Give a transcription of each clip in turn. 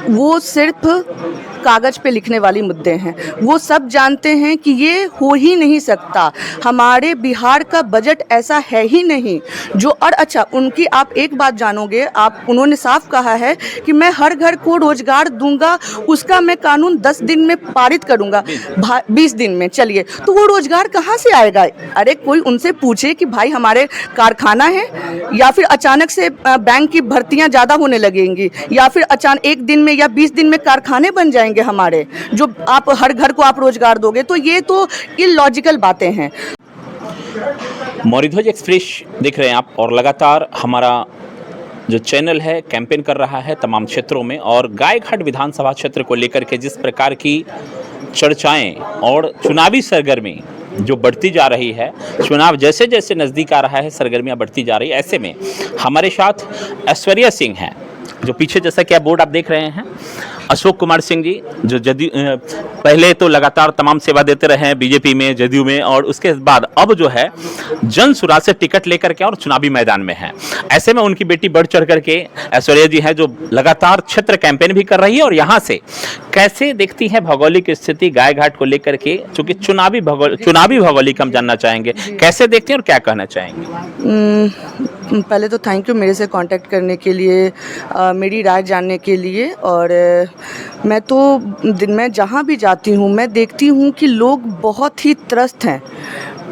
वो सिर्फ कागज़ पे लिखने वाली मुद्दे हैं। वो सब जानते हैं कि ये हो ही नहीं सकता, हमारे बिहार का बजट ऐसा है ही नहीं जो। और अच्छा, उनकी आप एक बात जानोगे, आप उन्होंने साफ कहा है कि मैं हर घर को रोजगार दूंगा, उसका मैं कानून 10 दिन में पारित करूंगा, 20 दिन में। चलिए, तो वो रोजगार कहाँ से आएगा? अरे कोई उनसे पूछे कि भाई हमारे कारखाना है, या फिर अचानक से बैंक की भर्तियां ज़्यादा होने लगेंगी, या फिर अचानक 1 दिन में या 20 दिन में कारखाने बन जाएंगे हमारे, जो आप हर घर को आप रोजगार दोगे। तो ये तो इलॉजिकल बातें हैं। मौर्य एक्सप्रेस देख रहे हैं आप, और लगातार हमारा जो चैनल है कैंपेन कर रहा है तमाम क्षेत्रों में, और गायघाट विधानसभा क्षेत्र को लेकर के जिस प्रकार की चर्चाएं और चुनावी सरगर्मी जो बढ़ती जा रही है, चुनाव जैसे जैसे नज़दीक आ रहा है सरगर्मियां बढ़ती जा रही है। ऐसे में हमारे साथ ऐश्वर्या सिंह हैं, जो पीछे जैसा कि आप बोर्ड आप देख रहे हैं, अशोक कुमार सिंह जी, जो जदयू पहले तो लगातार तमाम सेवा देते रहे हैं बीजेपी में, जदयू में, और उसके बाद अब जो है जन सुराज से टिकट लेकर के और चुनावी मैदान में हैं। ऐसे में उनकी बेटी बढ़ चढ़ करके ऐश्वर्या जी हैं, जो लगातार क्षेत्र कैंपेन भी कर रही है। और यहाँ से कैसे देखती है भौगोलिक स्थिति गायघाट को लेकर के, चूंकि चुनावी भौगोलिक हम जानना चाहेंगे, कैसे देखते हैं और क्या कहना चाहेंगे? पहले तो थैंक यू मेरे से कांटेक्ट करने के लिए, मेरी राय जानने के लिए। और मैं तो दिन में जहाँ भी जाती हूँ मैं देखती हूँ कि लोग बहुत ही त्रस्त हैं।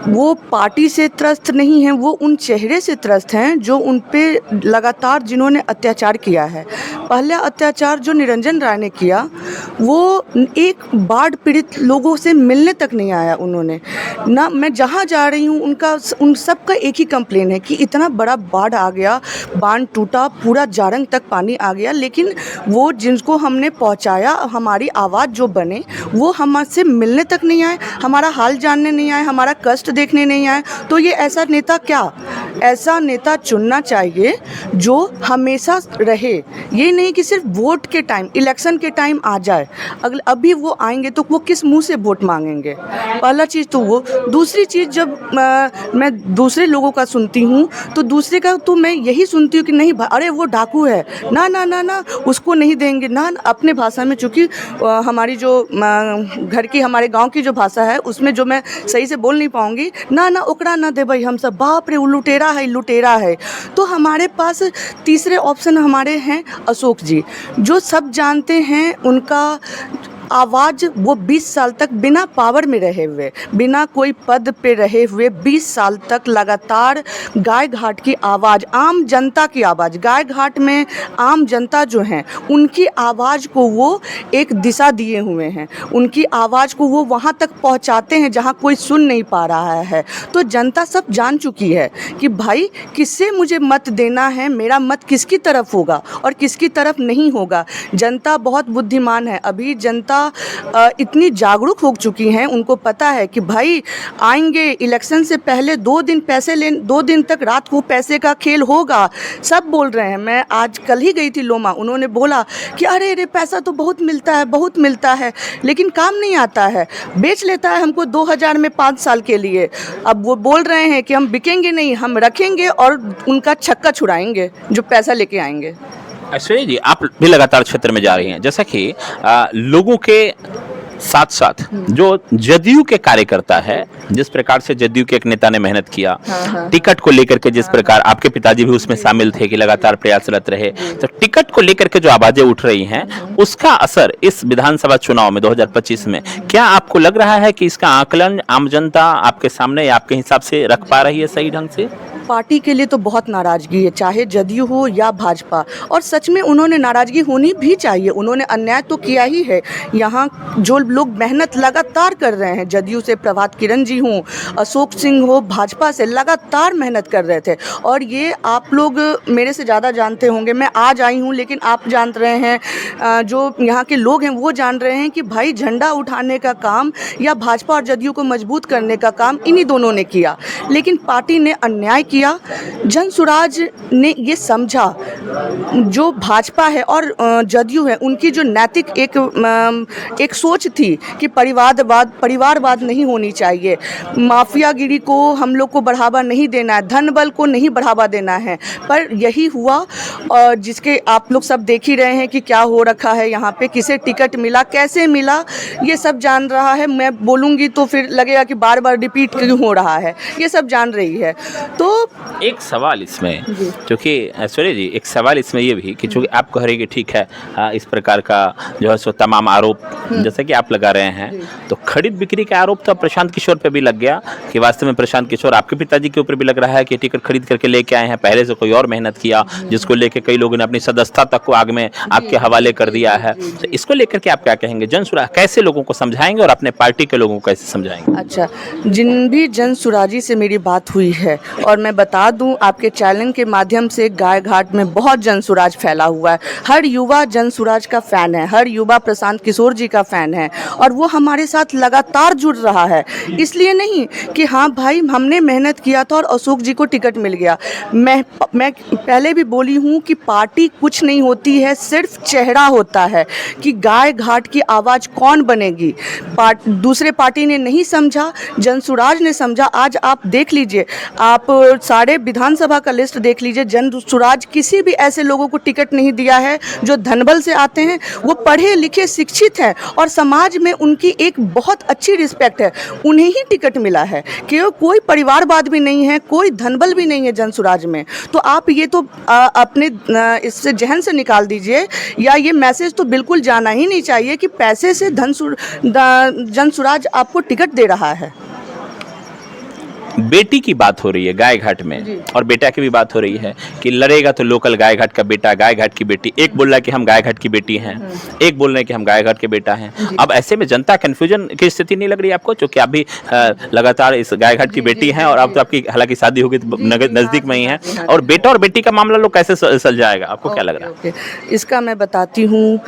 वो पार्टी से त्रस्त नहीं हैं, वो उन चेहरे से त्रस्त हैं जो उन पे लगातार जिन्होंने अत्याचार किया है। पहला अत्याचार जो निरंजन राय ने किया, वो एक बाढ़ पीड़ित लोगों से मिलने तक नहीं आया उन्होंने ना। मैं जहाँ जा रही हूँ उन सब का एक ही कंप्लेन है कि इतना बड़ा बाढ़ आ गया, बांध टूटा, पूरा जारंग तक पानी आ गया, लेकिन वो जिनको हमने पहुँचाया, हमारी आवाज़ जो बने, वो हमसे मिलने तक नहीं आए, हमारा हाल जानने नहीं आए, हमारा कष्ट देखने नहीं आए। तो ये ऐसा नेता ऐसा नेता चुनना चाहिए जो हमेशा रहे, ये नहीं कि सिर्फ वोट के टाइम, इलेक्शन के टाइम आ जाए। अभी वो आएंगे तो वो किस मुंह से वोट मांगेंगे? पहला चीज़ तो वो। दूसरी चीज़, जब मैं दूसरे लोगों का सुनती हूँ तो दूसरे का तो मैं यही सुनती हूँ कि नहीं अरे वो डाकू है, ना ना ना ना उसको नहीं देंगे ना। अपने भाषा में, चूँकि हमारी जो घर की, हमारे गाँव की जो भाषा है उसमें जो मैं सही से बोल नहीं पाऊँगी, ना ना ओकरा ना दे भाई, हम सब बाप रे वो लुटेरा है। तो हमारे पास तीसरे ऑप्शन हमारे हैं अशोक जी, जो सब जानते हैं, उनका आवाज़ वो 20 साल तक बिना पावर में रहे हुए, बिना कोई पद पे रहे हुए 20 साल तक लगातार गायघाट की आवाज़, आम जनता की आवाज़, गायघाट में आम जनता जो हैं उनकी आवाज़ को वो एक दिशा दिए हुए हैं। उनकी आवाज़ को वो वहाँ तक पहुँचाते हैं जहाँ कोई सुन नहीं पा रहा है। तो जनता सब जान चुकी है कि भाई किससे मुझे मत देना है, मेरा मत किसकी तरफ होगा और किसकी तरफ नहीं होगा। जनता बहुत बुद्धिमान है, अभी जनता इतनी जागरूक हो चुकी हैं, उनको पता है कि भाई आएंगे इलेक्शन से पहले 2 दिन पैसे 2 दिन तक रात को पैसे का खेल होगा। सब बोल रहे हैं। मैं आज कल ही गई थी लोमा, उन्होंने बोला कि अरे पैसा तो बहुत मिलता है, लेकिन काम नहीं आता है, बेच लेता है हमको 2000 में 5 साल के लिए। अब वो बोल रहे हैं कि हम बिकेंगे नहीं, हम रखेंगे और उनका छक्का छुड़ाएंगे जो पैसा लेके आएंगे। ऐश्वर्या जी, आप भी लगातार क्षेत्र में जा रही हैं, जैसा कि लोगों के साथ साथ जो जदयू के कार्यकर्ता है, जिस प्रकार से जदयू के एक नेता ने मेहनत किया, टिकट को लेकर के जिस प्रकार आपके पिताजी भी उसमें शामिल थे कि लगातार प्रयासरत रहे, तो टिकट को लेकर के जो आवाजें उठ रही हैं, उसका असर इस विधानसभा चुनाव में 2025 में क्या आपको लग रहा है कि इसका आकलन आम जनता आपके सामने या आपके हिसाब से रख पा रही है सही ढंग से? पार्टी के लिए तो बहुत नाराज़गी है, चाहे जदयू हो या भाजपा, और सच में उन्होंने नाराज़गी होनी भी चाहिए। उन्होंने अन्याय तो किया ही है। यहाँ जो लोग मेहनत लगातार कर रहे हैं, जदयू से प्रभात किरण जी हों, अशोक सिंह हो, भाजपा से लगातार मेहनत कर रहे थे। और ये आप लोग मेरे से ज़्यादा जानते होंगे, मैं आज आई हूँ लेकिन आप जान रहे हैं, जो यहाँ के लोग हैं वो जान रहे हैं कि भाई झंडा उठाने का काम या भाजपा और जदयू को मजबूत करने का काम इन्हीं दोनों ने किया, लेकिन पार्टी ने अन्याय किया। जन सुराज ने ये समझा, जो भाजपा है और जदयू है उनकी जो नैतिक एक सोच थी कि परिवारवाद नहीं होनी चाहिए, माफियागिरी को हम लोग को बढ़ावा नहीं देना है, धन बल को नहीं बढ़ावा देना है। पर यही हुआ, और जिसके आप लोग सब देख ही रहे हैं कि क्या हो रखा है यहाँ पे, किसे टिकट मिला, कैसे मिला, ये सब जान रहा है। मैं बोलूँगी तो फिर लगेगा कि बार बार रिपीट क्यों हो रहा है, ये सब जान रही है। तो एक सवाल इसमें, क्योंकि ऐश्वर्या जी एक सवाल इसमें ये भी कि चूँकि आप कह रहे हैं कि ठीक है इस प्रकार का जो है सो तमाम आरोप जैसे कि आप लगा रहे हैं, तो खरीद बिक्री का आरोप तो प्रशांत किशोर पे भी लग गया कि वास्तव में प्रशांत किशोर आपके पिताजी के ऊपर भी लग रहा है कि टिकट खरीद करके लेके आए हैं, पहले से कोई और मेहनत किया, जिसको लेके कई लोगों ने अपनी सदस्यता तक को आग के हवाले कर दिया है। तो इसको लेकर के आप क्या कहेंगे? जन सुराज कैसे लोगों को समझाएंगे और अपने पार्टी के लोगों को कैसे समझाएंगे? अच्छा, जिन भी जन सुराजी से मेरी बात हुई है, और मैं बता दूं आपके चैनल के माध्यम से गाय घाट में बहुत जन सुराज फैला हुआ है। हर युवा जन सुराज का फ़ैन है, हर युवा प्रशांत किशोर जी का फ़ैन है, और वो हमारे साथ लगातार जुड़ रहा है। इसलिए नहीं कि हाँ भाई हमने मेहनत किया था और अशोक जी को टिकट मिल गया। मैं पहले भी बोली हूँ कि पार्टी कुछ नहीं होती है, सिर्फ चेहरा होता है कि गाय घाट की आवाज़ कौन बनेगी। दूसरे पार्टी ने नहीं समझा, जनसुराज ने समझा। आज आप देख लीजिए, आप सारे विधानसभा का लिस्ट देख लीजिए, जनसुराज किसी भी ऐसे लोगों को टिकट नहीं दिया है जो धनबल से आते हैं, वो पढ़े लिखे शिक्षित हैं और समाज में उनकी एक बहुत अच्छी रिस्पेक्ट है, उन्हें ही टिकट मिला है। कि कोई परिवारवाद भी नहीं है, कोई धनबल भी नहीं है जनसुराज में। तो आप ये तो अपने इससे जहन से निकाल दीजिए, या ये मैसेज तो बिल्कुल जाना ही नहीं चाहिए कि पैसे से जनसुराज आपको टिकट दे रहा है। बेटी की बात हो रही है गाय घाट में, और बेटा की भी बात हो रही है कि लड़ेगा तो लोकल गाय घाट का बेटा, गाय घाट की बेटी। एक बोल रहा है कि हम गाय घाट की बेटी हैं, एक बोल रहे हैं कि हम गाय घाट के बेटा हैं। अब ऐसे में जनता कंफ्यूजन की स्थिति नहीं लग रही आपको? क्योंकि आप भी लगातार इस गाय घाट की बेटी हैं, और अब तो आपकी हालांकि शादी होगी तो नजदीक में ही है, और बेटा और बेटी का मामला लोग कैसे सुलझाएगा? आपको क्या लग रहा है? इसका मैं बताती हूँ।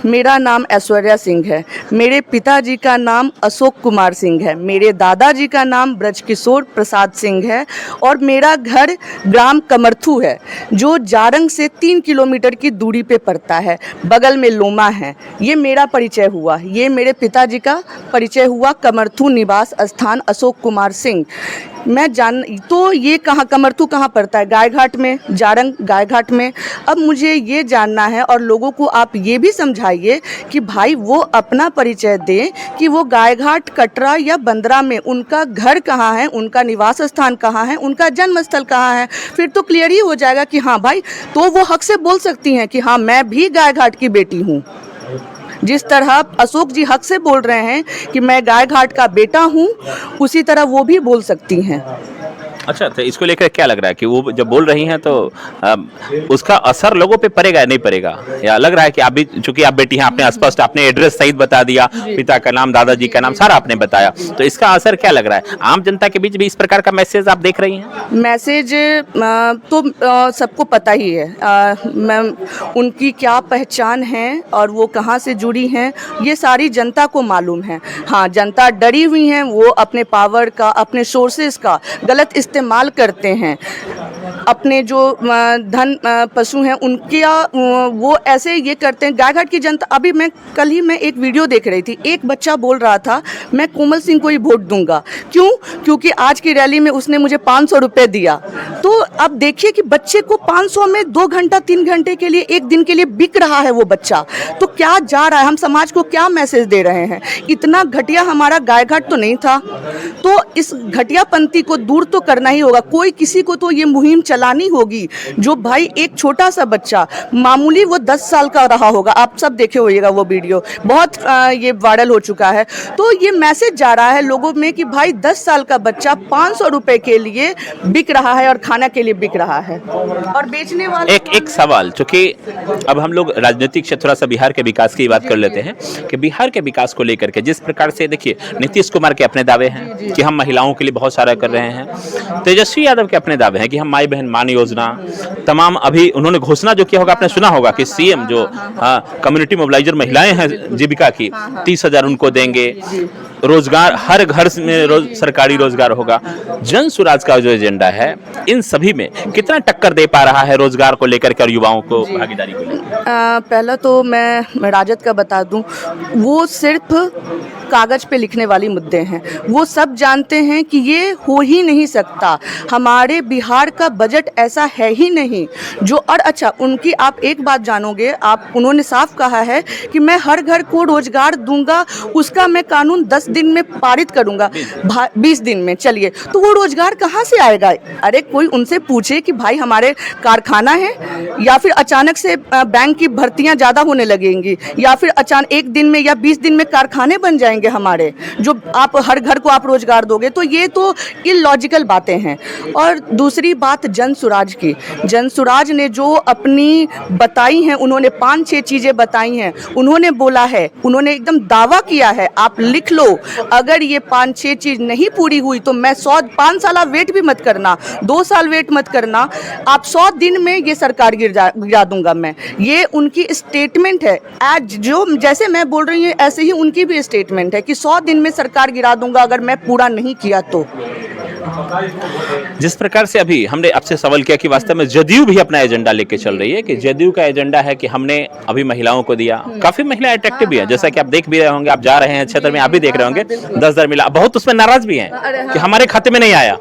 मेरा नाम ऐश्वर्या सिंह है, मेरे पिताजी का नाम अशोक कुमार सिंह है, मेरे दादाजी का नाम ब्रज किशोर प्रसाद सिंह है, और मेरा घर ग्राम कमर्थू है जो जारंग से 3 किलोमीटर की दूरी पे पड़ता है, बगल में लोमा है। ये मेरा परिचय हुआ, ये मेरे पिताजी का परिचय हुआ, कमर्थू निवास स्थान अशोक कुमार सिंह। मैं जान तो ये कहाँ कमर्थू कहाँ पड़ता है? गाय घाट में, जारंग गाय घाट में। अब मुझे ये जानना है, और लोगों को आप ये भी समझाइए कि भाई वो अपना परिचय दें कि वो गाय घाट, कटरा या बंदरा में उनका घर कहाँ है, उनका निवास स्थान कहाँ है, उनका जन्म स्थल कहाँ है। फिर तो क्लियर ही हो जाएगा कि हाँ भाई, तो वो हक से बोल सकती हैं कि हाँ मैं भी गाय घाट की बेटी हूँ। जिस तरह अशोक जी हक से बोल रहे हैं कि मैं गाय घाट का बेटा हूँ, उसी तरह वो भी बोल सकती हैं। अच्छा, तो इसको लेकर क्या लग रहा है कि वो जब बोल रही हैं तो उसका असर लोगों पे पड़ेगा या नहीं पड़ेगा? या लग रहा है कि आप भी, चूंकि आप बेटी हैं, आपने स्पष्ट आपने एड्रेस सहित बता दिया, पिता का नाम, दादाजी का नाम, सारा आपने बताया, तो इसका असर क्या लग रहा है? आम जनता के बीच भी इस प्रकार का मैसेज आप देख रही हैं? मैसेज तो सबको पता ही है, उनकी क्या पहचान है और वो कहाँ से जुड़ी हैं, ये सारी जनता को मालूम है। हाँ, जनता डरी हुई है, वो अपने पावर का, अपने सोर्सेज का गलत इस्तेमाल करते हैं। अपने जो धन पशु हैं उनके वो ऐसे ये करते हैं। गाय घाट की जनता, अभी कल ही मैं एक वीडियो देख रही थी, एक बच्चा बोल रहा था मैं कोमल सिंह को ही वोट दूंगा। क्यों? क्योंकि आज की रैली में उसने मुझे 500 रुपये दिया। तो अब देखिए कि बच्चे को 500 में 2 घंटा 3 घंटे के लिए, एक दिन के लिए बिक रहा है वो बच्चा। तो क्या जा रहा है, हम समाज को क्या मैसेज दे रहे हैं? इतना घटिया हमारा गाय घाट तो नहीं था। तो इस घटियापंथी को दूर तो करना ही होगा, कोई किसी को तो ये मुहिम चलानी होगी। जो भाई एक छोटा सा बच्चा, मामूली वो 10 साल का रहा होगा, आप सब देखे होइएगा वो वीडियो, बहुत ये वायरल हो चुका है। तो ये मैसेज जा रहा है लोगों में कि भाई 10 साल का बच्चा 500 रुपए के लिए बिक रहा है और खाना के लिए बिक रहा है, और बेचने वाले एक सवाल, चूंकि अब हम लोग राजनीतिक क्षेत्र थोड़ा सा बिहार के विकास की बात कर लेते हैं कि बिहार के विकास को लेकर के जिस प्रकार से, देखिए नीतीश कुमार के अपने दावे हैं कि हम महिलाओं के लिए बहुत सारा कर रहे हैं, तेजस्वी यादव के अपने दावे हैं कि हम माई बहन मान योजना, तमाम अभी उन्होंने घोषणा जो किया होगा, आपने सुना होगा कि सीएम जो कम्युनिटी मोबिलाइजर महिलाएं हैं जीविका की, 30,000 उनको देंगे। रोजगार, हर घर में सरकारी रोजगार होगा। जन स्वराज का जो एजेंडा है इन सभी में कितना टक्कर दे पा रहा है रोजगार को लेकर के और युवाओं को भागीदारी को लेकर? पहला तो मैं राजद का बता दूं, वो सिर्फ कागज पे लिखने वाली मुद्दे हैं। वो सब जानते हैं कि ये हो ही नहीं सकता, हमारे बिहार का बजट ऐसा है ही नहीं जो। और अच्छा, उनकी आप एक बात जानोगे, आप उन्होंने साफ कहा है कि मैं हर घर को रोजगार दूंगा, उसका मैं कानून 10 दिन में पारित करूंगा, 20 दिन में। चलिए, तो वो रोजगार कहाँ से आएगा? अरे कोई उनसे पूछे कि भाई हमारे कारखाना है, या फिर अचानक से बैंक की भर्तियां ज़्यादा होने लगेंगी, या फिर अचानक 1 दिन में या 20 दिन में कारखाने बन जाएंगे हमारे, जो आप हर घर को आप रोजगार दोगे? तो ये तो इलॉजिकल बातें हैं। और दूसरी बात जन स्वराज की, जन स्वराज ने जो अपनी बताई हैं, उन्होंने 5-6 चीज़ें बताई हैं। उन्होंने बोला है, उन्होंने एकदम दावा किया है, आप लिख लो, अगर ये 5-6 चीज़ नहीं पूरी हुई तो मैं 5 साल वेट भी मत करना, 2 साल वेट मत करना, आप 100 दिन में ये सरकार गिरा दूंगा मैं। ये उनकी स्टेटमेंट है। आज जो जैसे मैं बोल रही हूँ ऐसे ही उनकी भी स्टेटमेंट है कि 100 दिन में सरकार गिरा दूंगा अगर मैं पूरा नहीं किया तो। जिस प्रकार से अभी हमने आपसे सवाल किया कि वास्तव में जदयू भी अपना एजेंडा लेके चल रही है, कि जदयू का एजेंडा है कि हमने अभी महिलाओं को दिया, काफी महिला अट्रैक्टिव भी है, जैसा कि आप देख भी रहे होंगे, आप जा रहे हैं क्षेत्र में, आप भी देख रहे होंगे 10,000 मिला। बहुत उसमें नाराज भी हैं कि हमारे खाते में नहीं आया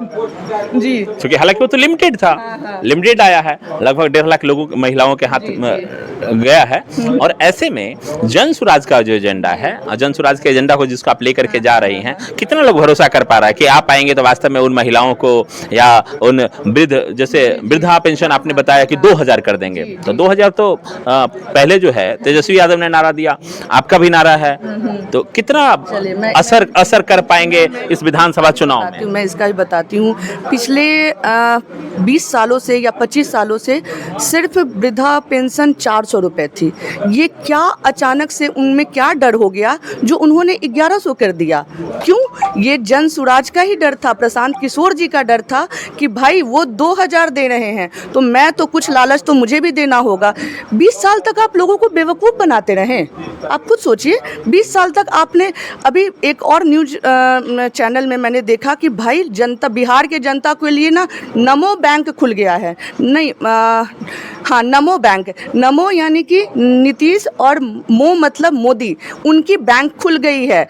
जी, क्योंकि हालांकि वो तो लिमिटेड था, लिमिटेड आया है, लगभग 1.5 लाख लोगों महिलाओं के हाथ में गया है। और ऐसे में जन स्वराज का जो एजेंडा है, जन स्वराज के एजेंडा को जिसको आप लेकर के जा रही हैं, कितना लोग भरोसा कर पा रहा है कि आप आएंगे तो वास्तव में उन महिलाओं को या उन वृद्ध, जैसे वृद्धा पेंशन आपने बताया कि 2,000 कर देंगे, तो 2,000 तो पहले जो है तेजस्वी यादव ने नारा दिया, आपका भी नारा है, तो कितना असर कर पाएंगे इस विधानसभा चुनाव में? मैं इसका भी बताती हूँ। पिछले 20 सालों से या 25 सालों से सिर्फ वृद्धा पेंशन 400 रुपये थी। ये क्या अचानक से उनमें क्या डर हो गया जो उन्होंने 1100 कर दिया? क्यों? ये जन स्वराज का ही डर था, प्रशांत किशोर जी का डर था कि भाई वो 2,000 दे रहे हैं तो मैं तो कुछ लालच तो मुझे भी देना होगा। 20 साल तक आप लोगों को बेवकूफ़ बनाते रहे। आप खुद सोचिए, 20 साल तक आपने, अभी एक और न्यूज चैनल में मैंने देखा कि भाई जनता, बिहार के जनता के लिए ना नमो बैंक खुल गया है। नहीं, हाँ, नमो बैंक, नमो यानी कि नीतीश और मो मतलब मोदी, उनकी बैंक खुल गई है।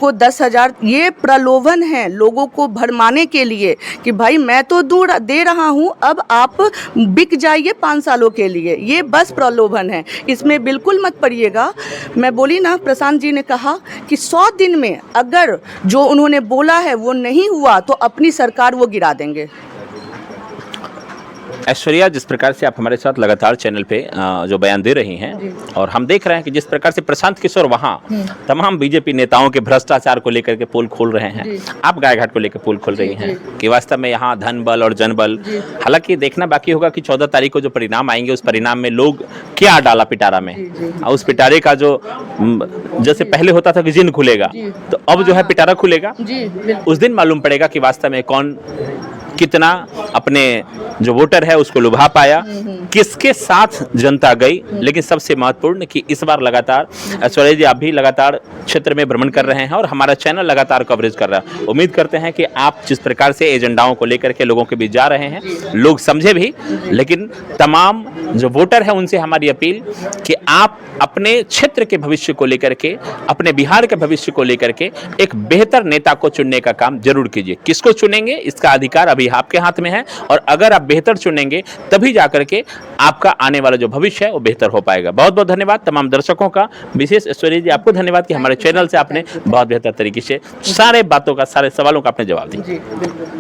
को 10,000, ये प्रलोभन है लोगों को भरमाने के लिए कि भाई मैं तो दूर दे रहा हूँ, अब आप बिक जाइए 5 सालों के लिए। ये बस प्रलोभन है, इसमें बिल्कुल मत पड़िएगा। मैं बोली ना, प्रशांत जी ने कहा कि 100 दिन में अगर जो उन्होंने बोला है वो नहीं हुआ तो अपनी सरकार वो गिरा देंगे। ऐश्वर्या, जिस प्रकार से आप हमारे साथ लगातार चैनल पे जो बयान दे रही हैं, और हम देख रहे हैं कि जिस प्रकार से प्रशांत किशोर वहाँ तमाम बीजेपी नेताओं के भ्रष्टाचार को लेकर के पोल खोल रहे हैं, आप गायघाट को लेकर पोल खोल रही हैं कि वास्तव में यहाँ धन बल और जनबल। हालांकि देखना बाकी होगा कि 14 तारीख को जो परिणाम आएंगे उस परिणाम में लोग क्या डाला पिटारा में, और उस पिटारे का जो जैसे पहले होता था कि जिन खुलेगा, तो अब जो है पिटारा खुलेगा। उस दिन मालूम पड़ेगा कि वास्तव में कौन कितना अपने जो वोटर है उसको लुभा पाया, किसके साथ जनता गई। लेकिन सबसे महत्वपूर्ण कि इस बार लगातार ऐश्वर्या जी, आप भी लगातार क्षेत्र में भ्रमण कर रहे हैं और हमारा चैनल लगातार कवरेज कर रहा है। उम्मीद करते हैं कि आप जिस प्रकार से एजेंडाओं को लेकर के लोगों के बीच जा रहे हैं, लोग समझे भी, लेकिन तमाम जो वोटर है उनसे हमारी अपील कि आप अपने क्षेत्र के भविष्य को लेकर के, अपने बिहार के भविष्य को लेकर के एक बेहतर नेता को चुनने का काम जरूर कीजिए। किसको चुनेंगे इसका अधिकार अभी आपके हाथ में है, और अगर आप बेहतर चुनेंगे तभी जाकर के आपका आने वाला जो भविष्य है वो बेहतर हो पाएगा। बहुत बहुत धन्यवाद तमाम दर्शकों का, विशेष ऐश्वर्या जी आपको धन्यवाद कि हमारे चैनल से आपने बहुत बेहतर तरीके से सारे बातों का, सारे सवालों का आपने जवाब दिया।